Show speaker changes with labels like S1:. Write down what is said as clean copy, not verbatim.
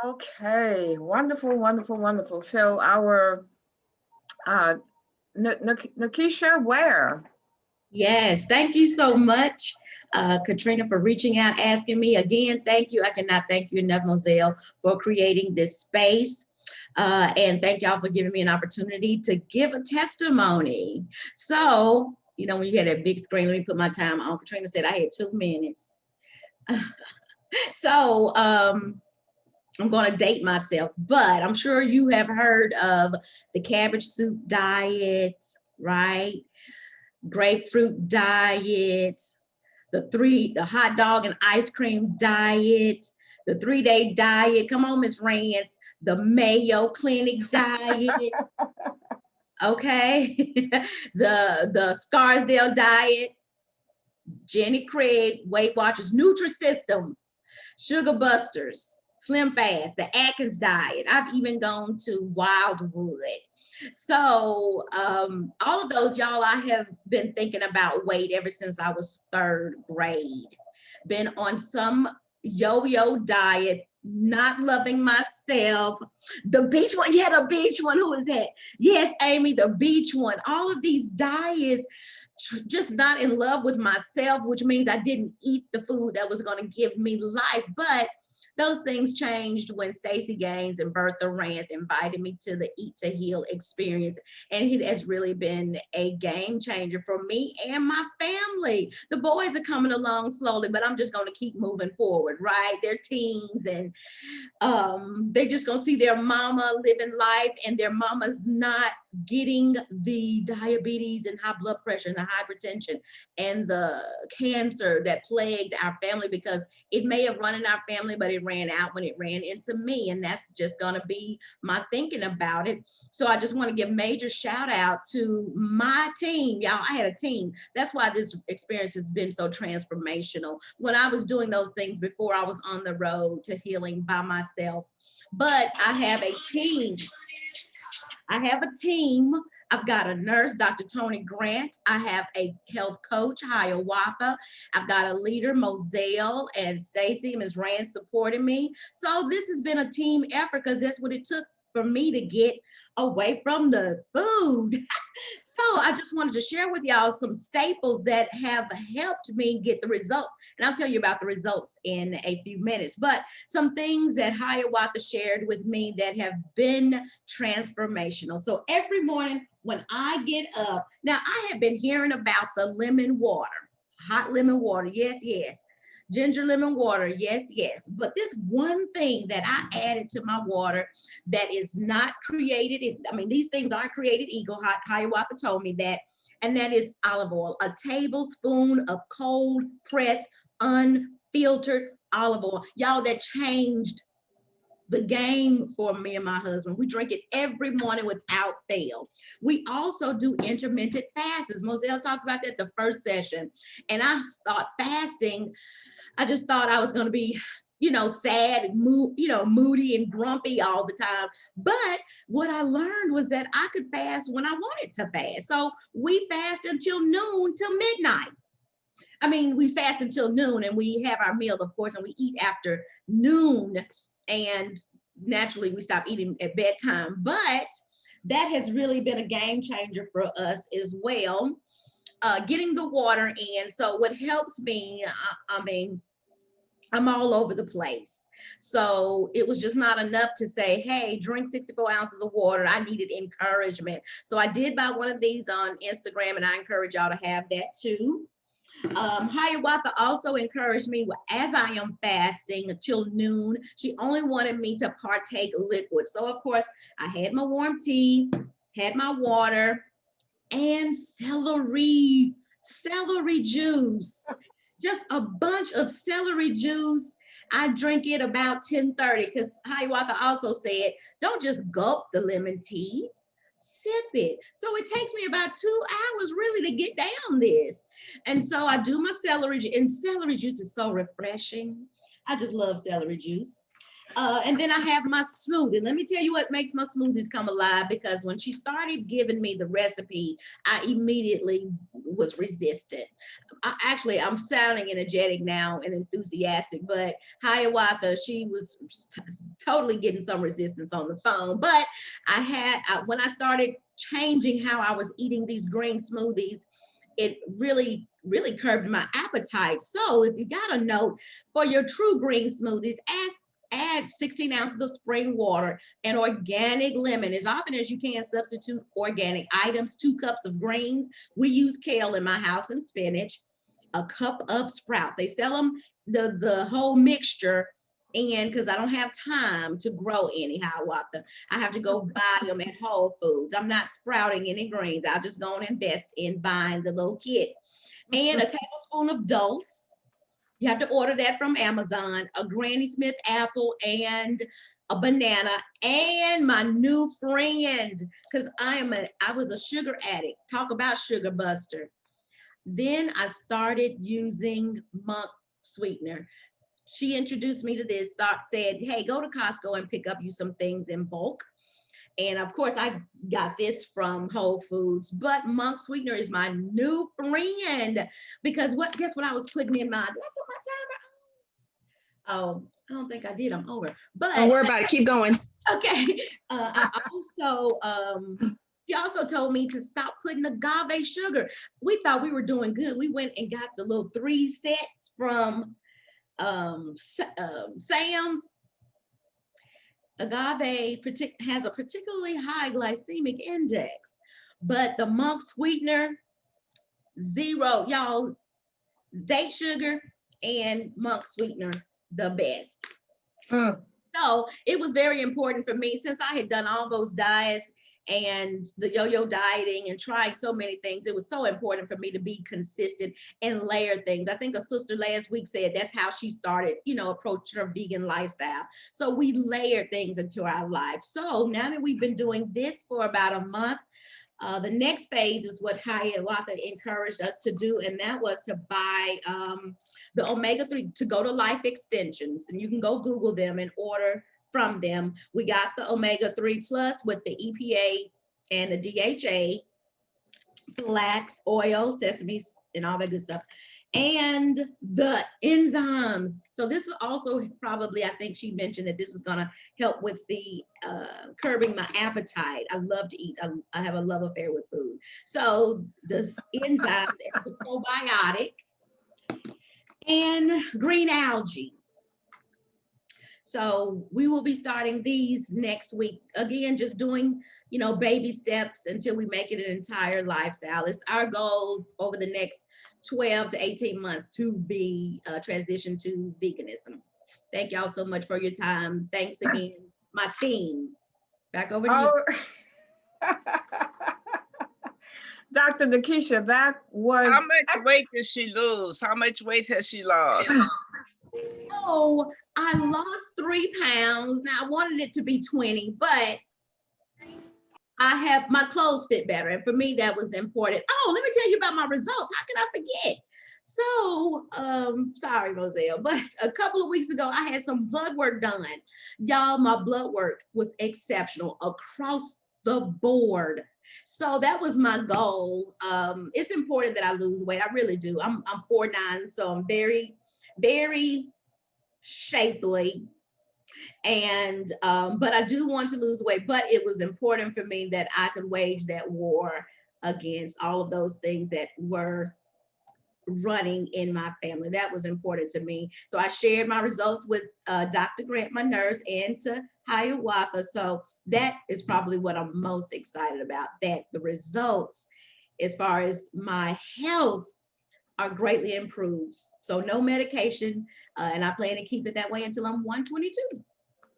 S1: Okay, wonderful, wonderful, wonderful. So our uh, Nikisha Ware.
S2: Yes, thank you so much, Katrina, for reaching out, asking me again. Thank you. I cannot thank you enough, Moselle, for creating this space. And thank y'all for giving me an opportunity to give a testimony. So, when you had that big screen, let me put my time on. Katrina said I had 2 minutes. So, I'm going to date myself, but I'm sure you have heard of the cabbage soup diet, right? Grapefruit diet, the hot dog and ice cream diet, the 3-day diet. Come on, Miss Rance, the Mayo Clinic diet. Okay, the Scarsdale diet, Jenny Craig, Weight Watchers, Nutrisystem, Sugar Busters, Slim Fast, the Atkins diet. I've even gone to Wildwood. So all of those, y'all, I have been thinking about weight ever since I was 3rd grade. Been on some yo-yo diet, not loving myself. The beach one, yeah, the beach one. Who is that? Yes, Amy, the beach one. All of these diets, just not in love with myself, which means I didn't eat the food that was going to give me life. But those things changed when Stacey Gaines and Bertha Rance invited me to the Eat to Heal experience. And it has really been a game changer for me and my family. The boys are coming along slowly, but I'm just going to keep moving forward, right? They're teens, and they're just gonna see their mama living life, and their mama's not getting the diabetes and high blood pressure and the hypertension and the cancer that plagued our family, because it may have run in our family, but it ran out when it ran into me. And that's just gonna be my thinking about it. So I just want to give major shout out to my team. Y'all, I had a team. That's why this experience has been so transformational. When I was doing those things before, I was on the road to healing by myself. But I have a team. I have a team. I've got a nurse, Dr. Tony Grant. I have a health coach, Hiawatha. I've got a leader, Moselle and Stacy, Ms. Rand supporting me. So this has been a team effort, because that's what it took for me to get away from the food. So I just wanted to share with y'all some staples that have helped me get the results. And I'll tell you about the results in a few minutes. But some things that Hiawatha shared with me that have been transformational. So every morning when I get up, now I have been hearing about the lemon water, hot lemon water. Yes, yes. Ginger lemon water, yes, yes. But this one thing that I added to my water that is not created, I mean, these things aren't created equal. Hiawatha told me that. And that is olive oil, a tablespoon of cold pressed, unfiltered olive oil. Y'all, that changed the game for me and my husband. We drink it every morning without fail. We also do intermittent fasts. Moselle talked about that the first session. And I thought fasting, I just thought I was going to be, sad, moody and grumpy all the time. But what I learned was that I could fast when I wanted to fast. So we fast until noon, till midnight. I mean, we fast until noon and we have our meal, of course, and we eat after noon. And naturally, we stop eating at bedtime. But that has really been a game changer for us as well. Getting the water in. So what helps me, I'm all over the place. So it was just not enough to say, hey, drink 64 ounces of water. I needed encouragement. So I did buy one of these on Instagram, and I encourage y'all to have that too. Hiawatha also encouraged me as I am fasting until noon. She only wanted me to partake liquid. So of course I had my warm tea, had my water, and celery juice. Just a bunch of celery juice. I drink it about 10:30, because Hiawatha also said, don't just gulp the lemon tea, sip it. So it takes me about 2 hours really to get down this. And so I do my celery juice, and celery juice is so refreshing. I just love celery juice. And then I have my smoothie. Let me tell you what makes my smoothies come alive, because when she started giving me the recipe, I immediately was resistant. I'm sounding energetic now and enthusiastic, but Hiawatha, she was totally getting some resistance on the phone. But when I started changing how I was eating these green smoothies, it really curbed my appetite. So if you got a note for your true green smoothies, add 16 ounces of spring water and organic lemon. As often as you can, substitute organic items, 2 cups of greens. We use kale in my house and spinach, a cup of sprouts. They sell them, the whole mixture, and because I don't have time to grow any Hiawatha, I have to go buy them at Whole Foods. I'm not sprouting any greens. I'll just go and invest in buying the little kit. And a tablespoon of dulse. You have to order that from Amazon, a Granny Smith apple and a banana, and my new friend, because I was a sugar addict. Talk about sugar buster. Then I started using monk sweetener. She introduced me to this, said, hey, go to Costco and pick up you some things in bulk. And of course, I got this from Whole Foods, but monk sweetener is my new friend, because guess what I was putting in my, did I put my timer on? Oh, I don't think I did. I'm over. But
S3: don't worry about it. Keep going.
S2: Okay. He also told me to stop putting agave sugar. We thought we were doing good. We went and got the little 3 sets from Sam's. Agave has a particularly high glycemic index, but the monk sweetener, 0, y'all, date sugar and monk sweetener, the best. So it was very important for me, since I had done all those diets and the yo-yo dieting and trying so many things. It was so important for me to be consistent and layer things. I think a sister last week said that's how she started, approaching her vegan lifestyle. So we layered things into our lives. So now that we've been doing this for about a month, the next phase is what Hiawatha encouraged us to do, and that was to buy the omega-3, to go to Life Extensions, and you can go Google them and order from them. We got the omega-3 plus with the EPA and the DHA, flax oil, sesame, and all that good stuff, and the enzymes. So this is also probably, I think she mentioned that this was going to help with the curbing my appetite. I love to eat. I have a love affair with food. So this enzyme, the probiotic, and green algae. So we will be starting these next week. Again, just doing, baby steps until we make it an entire lifestyle. It's our goal over the next 12 to 18 months to be transitioned to veganism. Thank y'all so much for your time. Thanks again, my team. Back over to you.
S1: Dr. Nikisha, that was...
S4: How much weight did she lose? How much weight has she lost?
S2: Oh, I lost 3 pounds. Now I wanted it to be 20, but my clothes fit better. And for me, that was important. Oh, let me tell you about my results. How can I forget? So, sorry, Roselle, but a couple of weeks ago, I had some blood work done. Y'all, my blood work was exceptional across the board. So that was my goal. It's important that I lose weight. I really do. I'm 4'9", so I'm very, very shapely. And but I do want to lose weight, but it was important for me that I could wage that war against all of those things that were running in my family. That was important to me. So I shared my results with Dr. Grant, my nurse, and to Hiawatha. So that is probably what I'm most excited about, that the results as far as my health are greatly improved. So no medication, and I plan to keep it that way until I'm 122.